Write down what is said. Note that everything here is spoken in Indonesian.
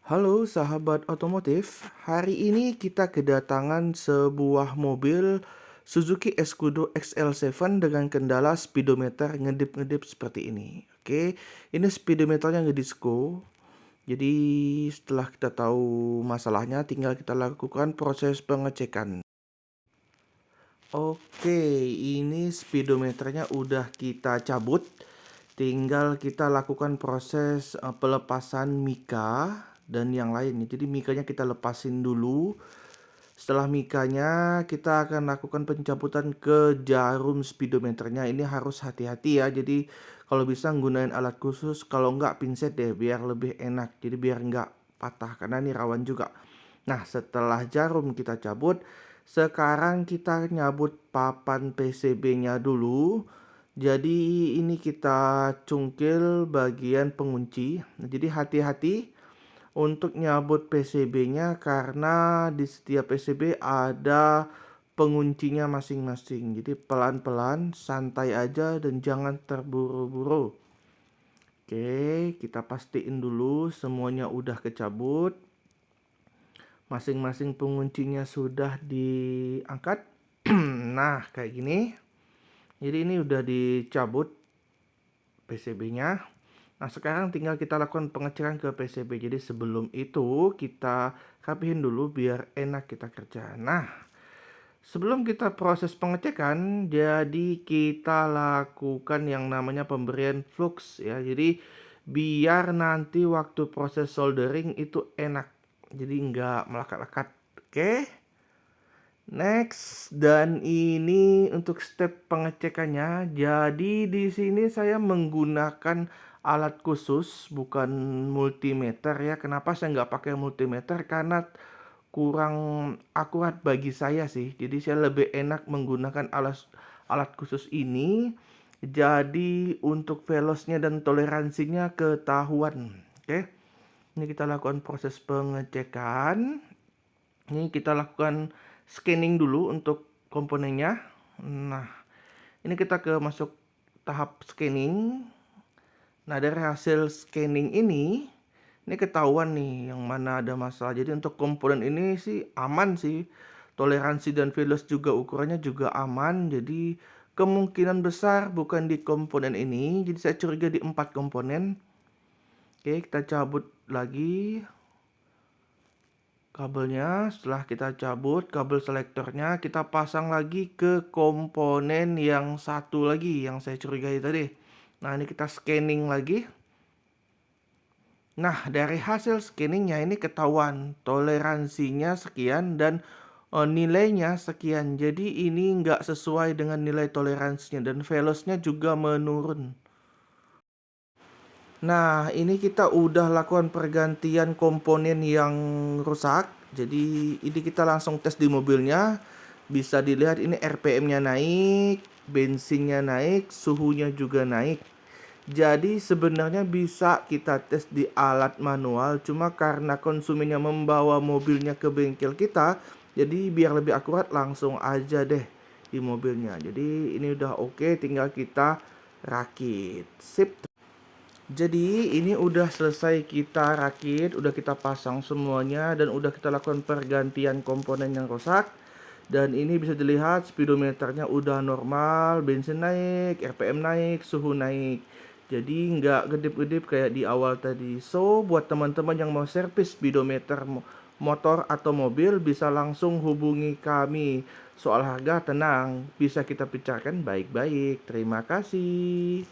Halo sahabat otomotif, hari ini kita kedatangan sebuah mobil Suzuki Escudo XL7 dengan kendala speedometer ngedip-ngedip seperti ini. Oke, ini speedometernya ngedisco. Jadi setelah kita tahu masalahnya, tinggal kita lakukan proses pengecekan. Oke, ini speedometernya udah kita cabut. Tinggal kita lakukan proses pelepasan mika dan yang lain. Jadi mikanya kita lepasin dulu. Setelah mikanya kita akan lakukan pencabutan ke jarum speedometernya. Ini harus hati-hati ya. Jadi kalau bisa gunain alat khusus, kalau enggak pinset deh biar lebih enak. Jadi biar enggak patah karena ini rawan juga. Nah, setelah jarum kita cabut, sekarang kita nyabut papan PCB-nya dulu. Jadi ini kita cungkil bagian pengunci. Nah, jadi hati-hati untuk nyabut PCB-nya karena di setiap PCB ada penguncinya masing-masing. Jadi pelan-pelan, santai aja dan jangan terburu-buru. Oke, kita pastiin dulu semuanya udah kecabut. Masing-masing penguncinya sudah diangkat. Nah, kayak gini. Jadi ini udah dicabut PCB-nya. Nah, sekarang tinggal kita lakukan pengecekan ke PCB. Jadi sebelum itu kita rapihin dulu biar enak kita kerja. Nah, sebelum kita proses pengecekan, jadi kita lakukan yang namanya pemberian flux ya. Jadi biar nanti waktu proses soldering itu enak. Jadi nggak melekat-lekat. Oke. Next, dan ini untuk step pengecekannya. Jadi di sini saya menggunakan alat khusus, bukan multimeter ya. Kenapa saya nggak pakai multimeter? Karena kurang akurat bagi saya sih. Jadi saya lebih enak menggunakan alat khusus ini. Jadi untuk velosnya dan toleransinya ketahuan. Oke. Ini kita lakukan proses pengecekan. Ini kita lakukan scanning dulu untuk komponennya. Nah, ini kita masuk tahap scanning. Nah, dari hasil scanning ini ketahuan nih yang mana ada masalah. Jadi untuk komponen ini sih aman sih. Toleransi dan velos juga ukurannya juga aman. Jadi kemungkinan besar bukan di komponen ini. Jadi saya curiga di 4 komponen. Oke, kita cabut lagi kabelnya. Setelah kita cabut kabel selektornya, kita pasang lagi ke komponen yang satu lagi yang saya curigai tadi. Nah, ini kita scanning lagi. Nah, dari hasil scanningnya ini ketahuan toleransinya sekian dan nilainya sekian. Jadi ini nggak sesuai dengan nilai toleransinya dan velosnya juga menurun. Nah, ini kita udah lakukan pergantian komponen yang rusak. Jadi ini kita langsung tes di mobilnya. Bisa dilihat ini RPM-nya naik, bensinnya naik, suhunya juga naik. Jadi sebenarnya bisa kita tes di alat manual. Cuma karena konsumennya membawa mobilnya ke bengkel kita, jadi biar lebih akurat langsung aja deh di mobilnya. Jadi ini udah oke, tinggal kita rakit. Sip. Jadi ini udah selesai kita rakit, udah kita pasang semuanya dan udah kita lakukan pergantian komponen yang rusak. Dan ini bisa dilihat speedometernya udah normal, bensin naik, RPM naik, suhu naik. Jadi nggak gedip-gedip kayak di awal tadi. So buat teman-teman yang mau servis speedometer motor atau mobil bisa langsung hubungi kami. Soal harga tenang, bisa kita bicarakan baik-baik. Terima kasih.